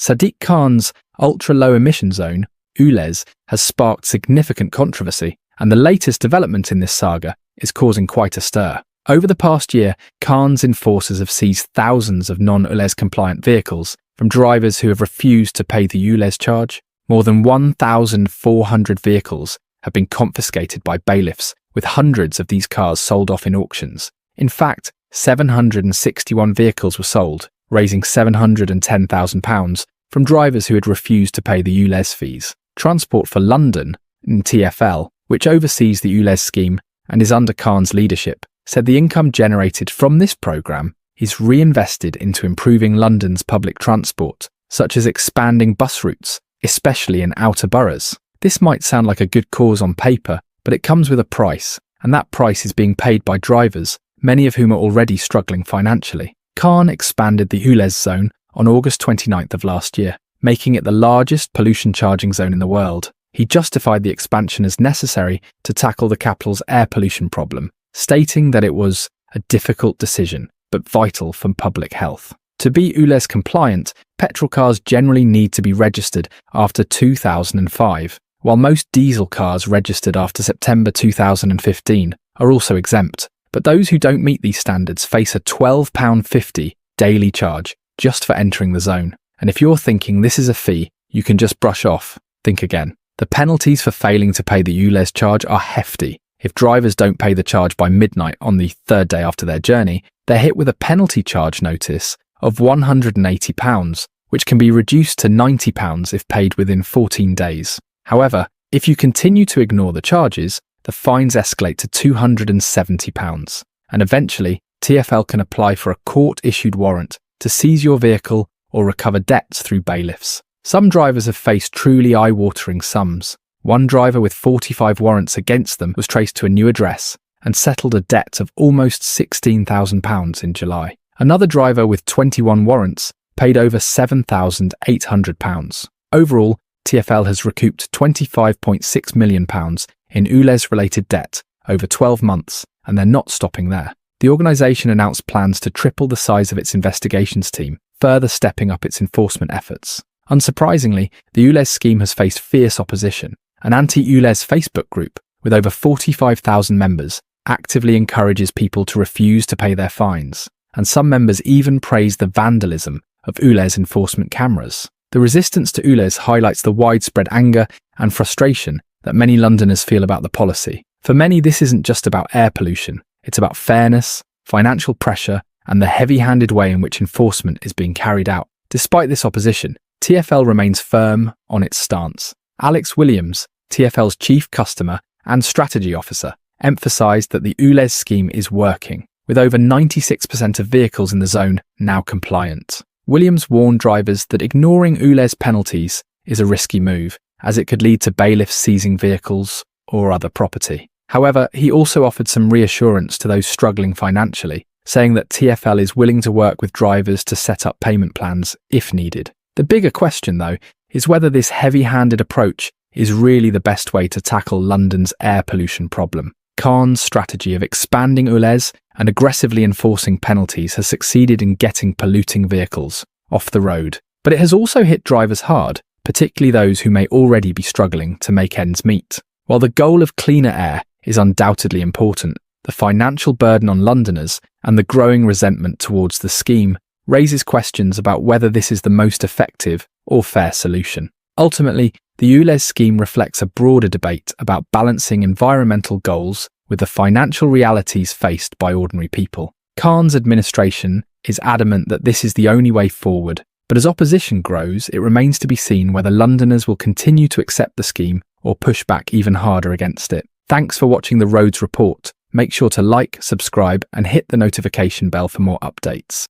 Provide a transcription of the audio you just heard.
Sadiq Khan's ultra-low emission zone, ULEZ, has sparked significant controversy, and the latest development in this saga is causing quite a stir. Over the past year, Khan's enforcers have seized thousands of non-ULEZ compliant vehicles from drivers who have refused to pay the ULEZ charge. More than 1,400 vehicles have been confiscated by bailiffs, with hundreds of these cars sold off in auctions. In fact, 761 vehicles were sold, raising £710,000 from drivers who had refused to pay the ULEZ fees. Transport for London, TfL, which oversees the ULEZ scheme and is under Khan's leadership, said the income generated from this programme is reinvested into improving London's public transport, such as expanding bus routes, especially in outer boroughs. This might sound like a good cause on paper, but it comes with a price, and that price is being paid by drivers, many of whom are already struggling financially. Khan expanded the ULEZ zone on August 29th of last year, making it the largest pollution charging zone in the world. He justified the expansion as necessary to tackle the capital's air pollution problem, stating that it was a difficult decision, but vital for public health. To be ULEZ compliant, petrol cars generally need to be registered after 2005, while most diesel cars registered after September 2015 are also exempt. But those who don't meet these standards face a £12.50 daily charge just for entering the zone. And if you're thinking this is a fee you can just brush off, think again. The penalties for failing to pay the ULEZ charge are hefty. If drivers don't pay the charge by midnight on the third day after their journey, they're hit with a penalty charge notice of £180, which can be reduced to £90 if paid within 14 days. However, if you continue to ignore the charges, the fines escalate to £270, and eventually TfL can apply for a court-issued warrant to seize your vehicle or recover debts through bailiffs. Some drivers have faced truly eye-watering sums. One driver with 45 warrants against them was traced to a new address and settled a debt of almost £16,000 in July. Another driver with 21 warrants paid over £7,800. Overall, TfL has recouped £25.6 million in ULEZ-related debt over 12 months, and they're not stopping there. The organisation announced plans to triple the size of its investigations team, further stepping up its enforcement efforts. Unsurprisingly, the ULEZ scheme has faced fierce opposition. An anti-ULEZ Facebook group with over 45,000 members actively encourages people to refuse to pay their fines, and some members even praise the vandalism of ULEZ enforcement cameras. The resistance to ULEZ highlights the widespread anger and frustration that many Londoners feel about the policy. For many, this isn't just about air pollution, it's about fairness, financial pressure, and the heavy-handed way in which enforcement is being carried out. Despite this opposition, TfL remains firm on its stance. Alex Williams, TfL's Chief Customer and Strategy Officer, emphasised that the ULEZ scheme is working, with over 96% of vehicles in the zone now compliant. Williams warned drivers that ignoring ULEZ penalties is a risky move, as it could lead to bailiffs seizing vehicles or other property. However, he also offered some reassurance to those struggling financially, saying that TfL is willing to work with drivers to set up payment plans if needed. The bigger question, though, is whether this heavy-handed approach is really the best way to tackle London's air pollution problem. Khan's strategy of expanding ULEZ and aggressively enforcing penalties has succeeded in getting polluting vehicles off the road, but it has also hit drivers hard, particularly those who may already be struggling to make ends meet. While the goal of cleaner air is undoubtedly important, the financial burden on Londoners and the growing resentment towards the scheme raises questions about whether this is the most effective or fair solution. Ultimately, the ULEZ scheme reflects a broader debate about balancing environmental goals with the financial realities faced by ordinary people. Khan's administration is adamant that this is the only way forward, but as opposition grows, it remains to be seen whether Londoners will continue to accept the scheme or push back even harder against it. Thanks for watching the Rhodes Report. Make sure to like, subscribe, and hit the notification bell for more updates.